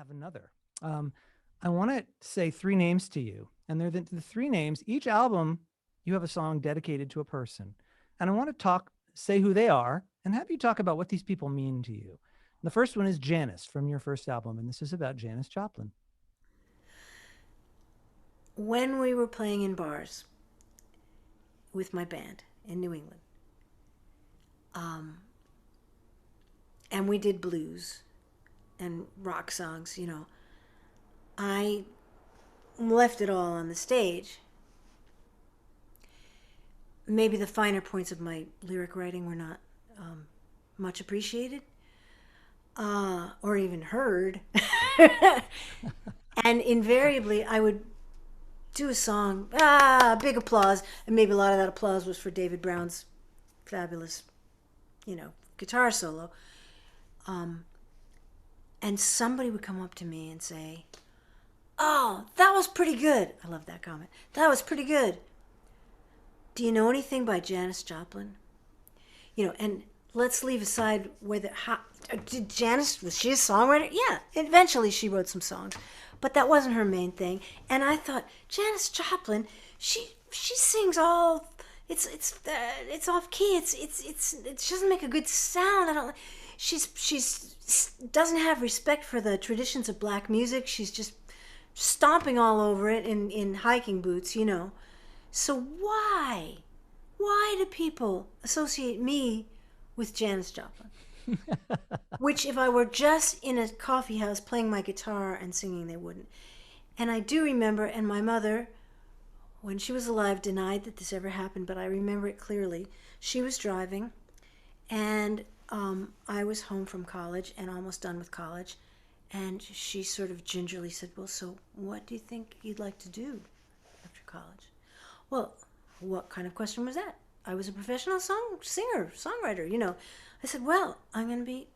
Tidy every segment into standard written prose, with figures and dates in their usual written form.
have another. Um, I want to say three names to you, and they're the three names. Each album, you have a song dedicated to a person, and I want to say who they are, and have you talk about what these people mean to you. The first one is Janice from your first album, and this is about Janice Joplin. When we were playing in bars with my band in New England, and we did blues and rock songs, I left it all on the stage. Maybe the finer points of my lyric writing were not much appreciated or even heard. And invariably, I would do a song, big applause, and maybe a lot of that applause was for David Brown's fabulous, guitar solo. And somebody would come up to me and say, "Oh, that was pretty good." I love that comment. "That was pretty good. Do you know anything by Janice Joplin?" And let's leave aside whether did Janice, was she a songwriter? Yeah, eventually she wrote some songs, but that wasn't her main thing. And I thought, Janice Joplin, she sings all, it's off key. It doesn't make a good sound. I don't. She's doesn't have respect for the traditions of black music. She's just stomping all over it in hiking boots. So why do people associate me with Janice Joplin? Which, if I were just in a coffee house playing my guitar and singing, they wouldn't. And I do remember, and my mother, when she was alive, denied that this ever happened, but I remember it clearly. She was driving, and I was home from college and almost done with college. And she sort of gingerly said, "Well, so what do you think you'd like to do after college?" Well, what kind of question was that? I was a professional songwriter. I said, "Well, I'm going to be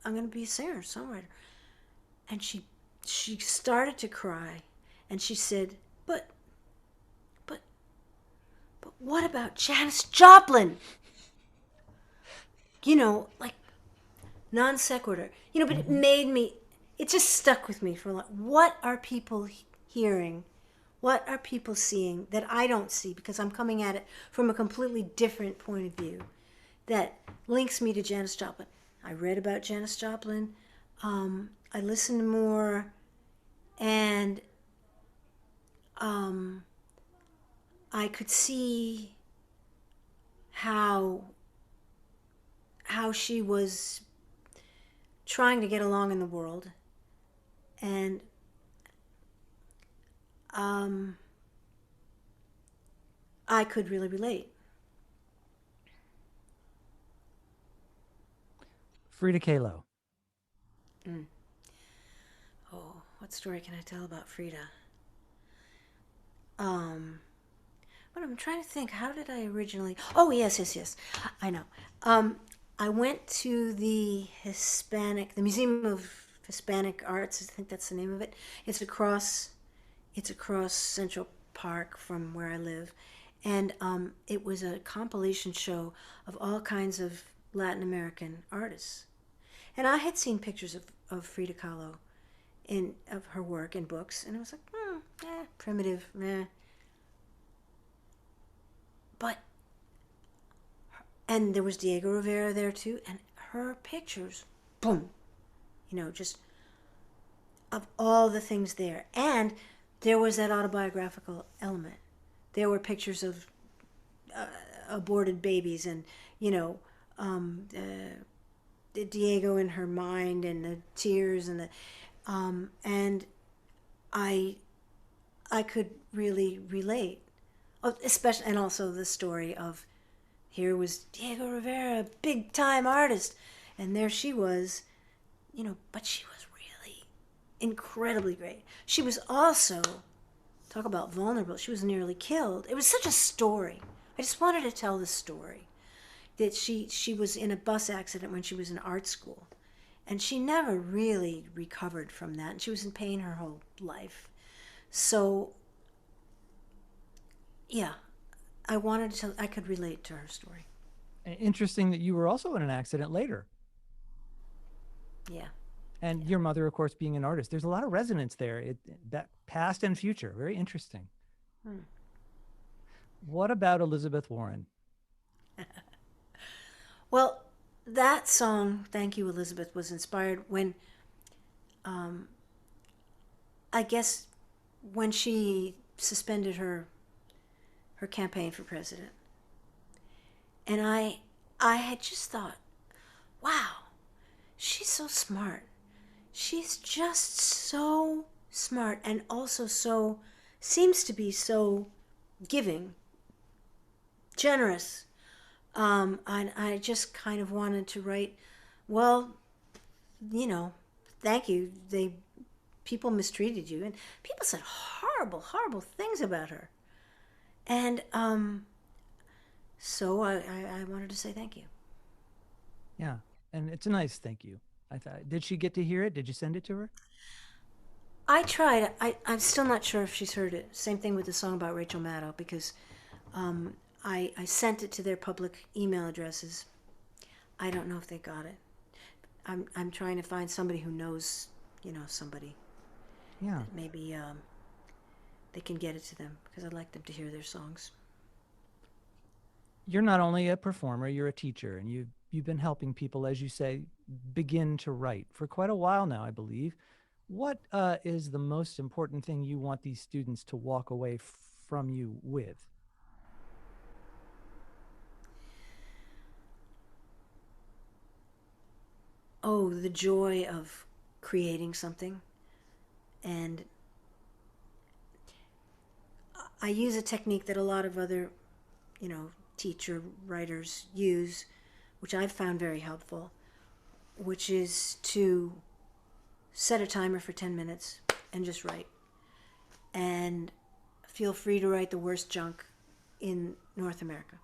a singer, songwriter." And she started to cry, and she said, "But but what about Janice Joplin?" Like non sequitur. But it just stuck with me for a lot. What are people hearing? What are people seeing that I don't see, because I'm coming at it from a completely different point of view that links me to Janice Joplin? I read about Janice Joplin. I listened more, and I could see how she was trying to get along in the world, and I could really relate. Frida Kahlo. Mm. Oh, what story can I tell about Frida? But I'm trying to think. How did I originally? Oh, yes. I know. I went to the Museum of Hispanic Arts. I think that's the name of it. It's across Central Park from where I live, and it was a compilation show of all kinds of Latin American artists. And I had seen pictures of Frida Kahlo of her work in books, and I was like, primitive, meh. But and there was Diego Rivera there too, and her pictures, boom, just of all the things there. And there was that autobiographical element. There were pictures of aborted babies, and Diego in her mind, and the tears, and and I could really relate, especially, and also the story of, here was Diego Rivera, big time artist, and there she was, but she was really incredibly great. She was also, talk about vulnerable, she was nearly killed. It was such a story. I just wanted to tell the story that she was in a bus accident when she was in art school, and she never really recovered from that, and she was in pain her whole life. So yeah, I could relate to her story. Interesting that you were also in an accident later. Yeah. And your mother, of course, being an artist, there's a lot of resonance there. That past and future, very interesting. Hmm. What about Elizabeth Warren? Well, that song, Thank You, Elizabeth, was inspired when, um, I guess, when she suspended her campaign for president. And I had just thought, wow, she's so smart. She's just so smart and also so, seems to be so giving, generous. I just kind of wanted to write, well, you know, thank you. People mistreated you, and people said horrible, horrible things about her. And so I wanted to say thank you. Yeah, and it's a nice thank you. I thought, did she get to hear it? Did you send it to her? I tried. I'm still not sure if she's heard it. Same thing with the song about Rachel Maddow, because I sent it to their public email addresses. I don't know if they got it. I'm trying to find somebody who knows, somebody Yeah. that maybe they can get it to them, because I'd like them to hear their songs. You're not only a performer, you're a teacher, and you've been helping people, as you say, begin to write for quite a while now, I believe. What is the most important thing you want these students to walk away from you with? Oh, the joy of creating something. And I use a technique that a lot of other, teacher writers use, which I've found very helpful, which is to set a timer for 10 minutes and just write. And feel free to write the worst junk in North America.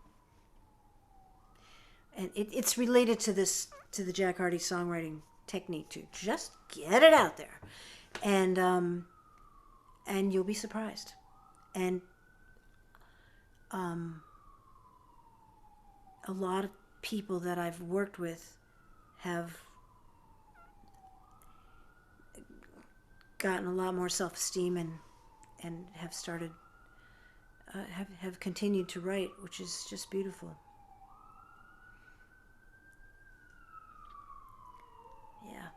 And it's related to the Jack Hardy songwriting technique too. Just get it out there, and you'll be surprised. And a lot of people that I've worked with have gotten a lot more self-esteem and have started have continued to write, which is just beautiful. Yeah.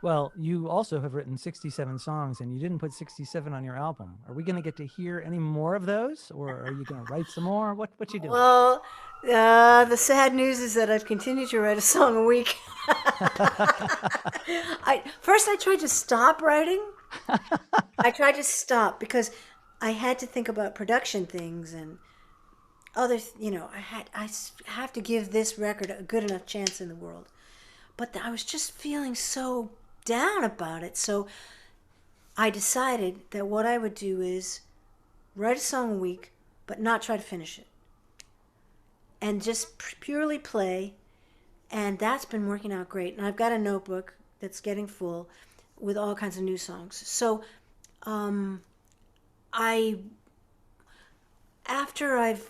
Well, you also have written 67 songs and you didn't put 67 on your album. Are we going to get to hear any more of those, or are you going to write some more? What you doing? Well, the sad news is that I've continued to write a song a week. I tried to stop writing. I tried to stop because I had to think about production things and other. I have to give this record a good enough chance in the world. But I was just feeling so down about it. So I decided that what I would do is write a song a week, but not try to finish it, and just purely play. And that's been working out great. And I've got a notebook that's getting full with all kinds of new songs. So I after I've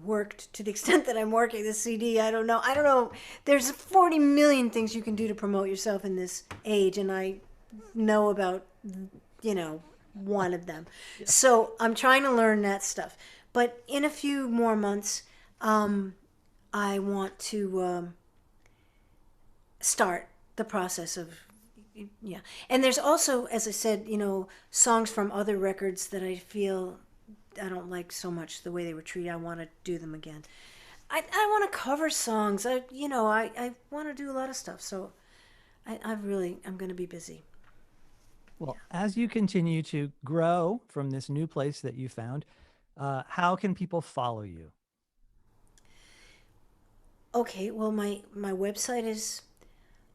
worked to the extent that I'm working this CD, I don't know, there's 40 million things you can do to promote yourself in this age, and I know about one of them. Yeah. So I'm trying to learn that stuff, but in a few more months I want to start the process of, yeah. And there's also, as I said, songs from other records that I feel I don't like so much the way they were treated. I want to do them again. I want to cover songs. I want to do a lot of stuff. So I'm going to be busy. Well, as you continue to grow from this new place that you found, how can people follow you? Okay, well, my website is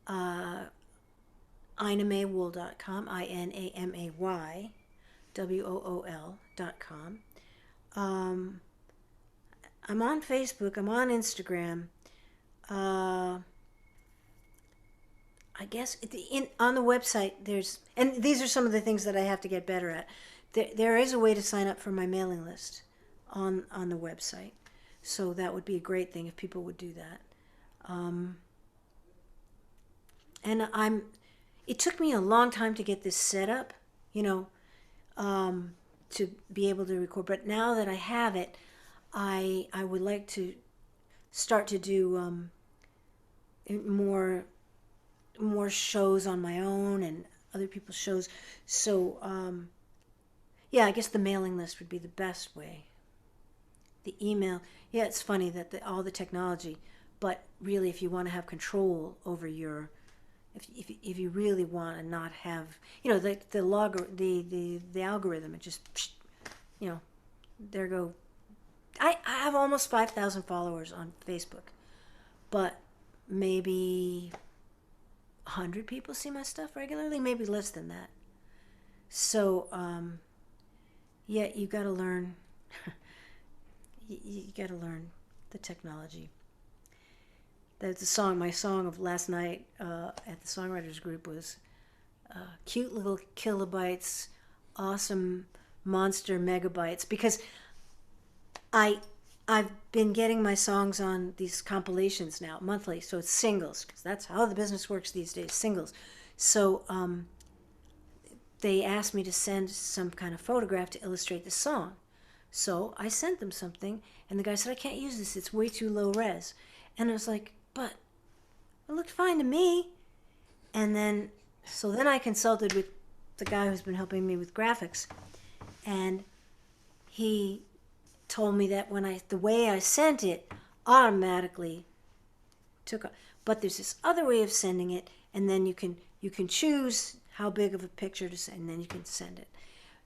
inamaywool.com, INAMAYWOOL.com. I'm on Facebook. I'm on Instagram. I guess on the website and these are some of the things that I have to get better at. There is a way to sign up for my mailing list on the website, so that would be a great thing if people would do that. it took me a long time to get this set up, you know, to be able to record. But now that I have it, I would like to start to do more shows on my own and other people's shows. So yeah, I guess the mailing list would be the best way. The email, yeah, it's funny that all the technology, but really, if you want to have control over your, if you really want to not have, you know, the algorithm, it just, you know, there go. I have almost 5,000 followers on Facebook, but maybe 100 people see my stuff regularly, maybe less than that. So, yeah, you got to learn. You got to learn the technology. That's my song of last night at the songwriters group was cute little kilobytes, awesome monster megabytes, because I've been getting my songs on these compilations now monthly, so it's singles, because that's how the business works these days, singles. So they asked me to send some kind of photograph to illustrate the song. So I sent them something, and the guy said, I can't use this, it's way too low res. And I was like, but it looked fine to me. And then, so then I consulted with the guy who's been helping me with graphics, and he told me that the way I sent it automatically took off. But there's this other way of sending it, and then you can choose how big of a picture to send, and then you can send it,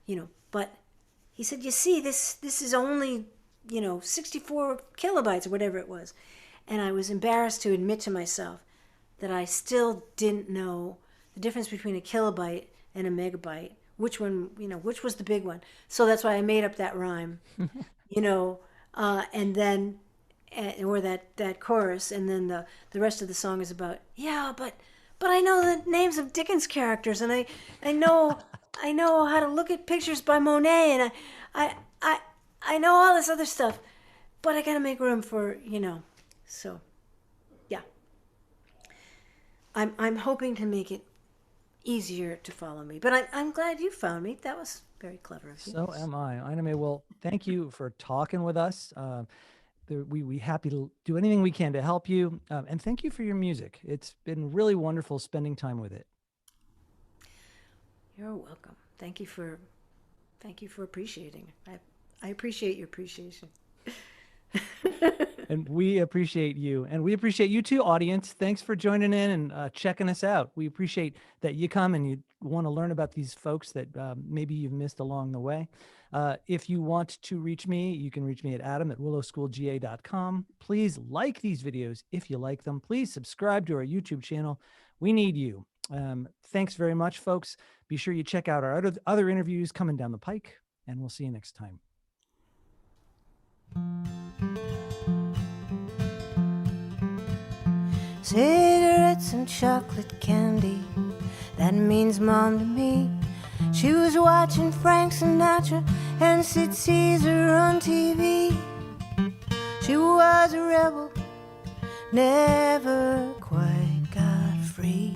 you know. But he said, you see, this is only, you know, 64 kilobytes or whatever it was. And I was embarrassed to admit to myself that I still didn't know the difference between a kilobyte and a megabyte, which one, you know, which was the big one. So that's why I made up that rhyme, you know, and then, or that chorus, and then the rest of the song is about, yeah, but I know the names of Dickens characters, and I know how to look at pictures by Monet, and I know all this other stuff, but I gotta make room for, you know. So, yeah, I'm hoping to make it easier to follow me. But I'm glad you found me. That was very clever of you. So am I. Ina May, well, thank you for talking with us. We happy to do anything we can to help you. And thank you for your music. It's been really wonderful spending time with it. You're welcome. Thank you for appreciating. I appreciate your appreciation. And we appreciate you. And we appreciate you too, audience. Thanks for joining in and checking us out. We appreciate that you come and you want to learn about these folks that maybe you've missed along the way. If you want to reach me, you can reach me at adam@willowschoolga.com. Please like these videos if you like them. Please subscribe to our YouTube channel. We need you. Thanks very much, folks. Be sure you check out our other interviews coming down the pike, and we'll see you next time. Cigarettes and chocolate candy, that means mom to me. She was watching Frank Sinatra and Sid Caesar on TV. She was a rebel, never quite got free.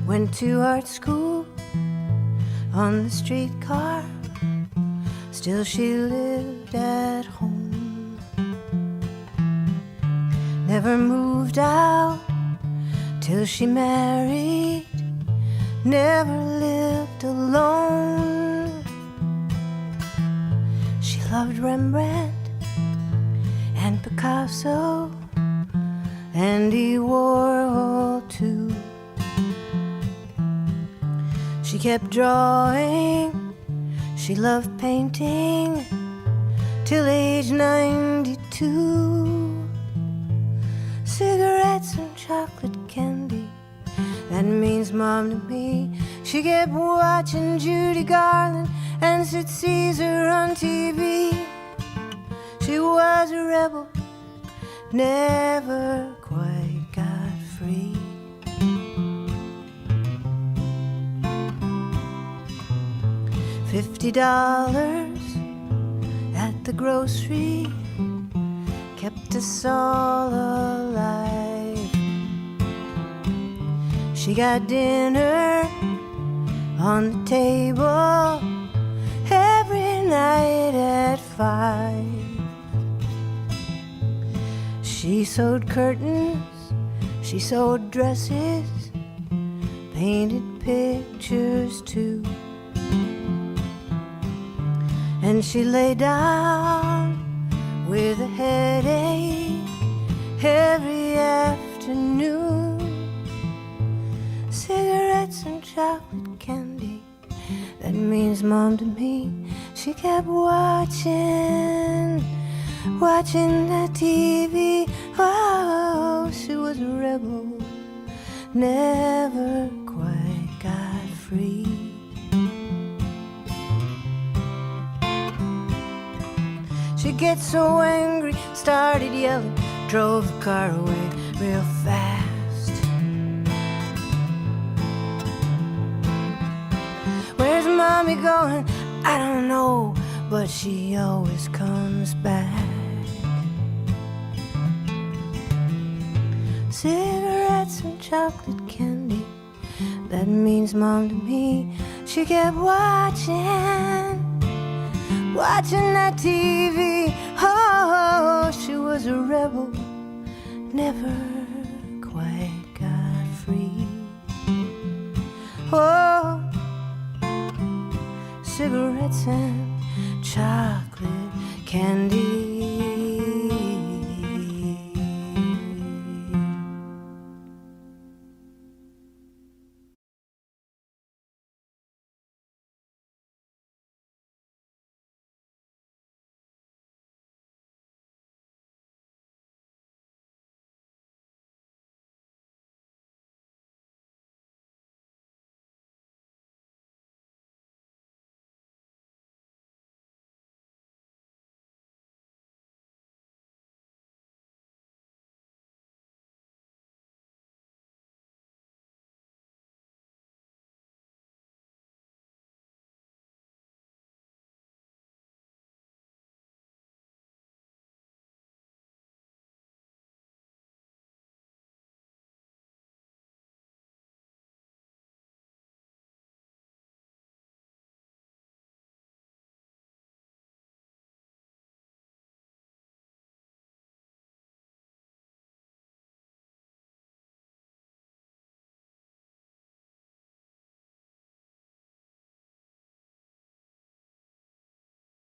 Went to art school on the streetcar, still she lived at home. Never moved out till she married, never lived alone. She loved Rembrandt and Picasso, Andy Warhol too. She kept drawing, she loved painting till age 92. Cigarettes and chocolate candy, that means mom to me. She kept watching Judy Garland and Sid Caesar on TV. She was a rebel, never quite got free. $50 at the grocery kept us all alive. She got dinner on the table every night at 5. She sewed curtains, she sewed dresses, painted pictures too. And she lay down with a headache every afternoon. Cigarettes and chocolate candy, that means mom to me. She kept watching the TV. Oh, she was a rebel, never quite got free. She gets so angry, started yelling, drove the car away real fast. Where's mommy going? I don't know, but she always comes back. Cigarettes and chocolate candy, that means mom to me. She kept watching that TV. Oh, she was a rebel, never quite got free. Oh, cigarettes and chocolate candy.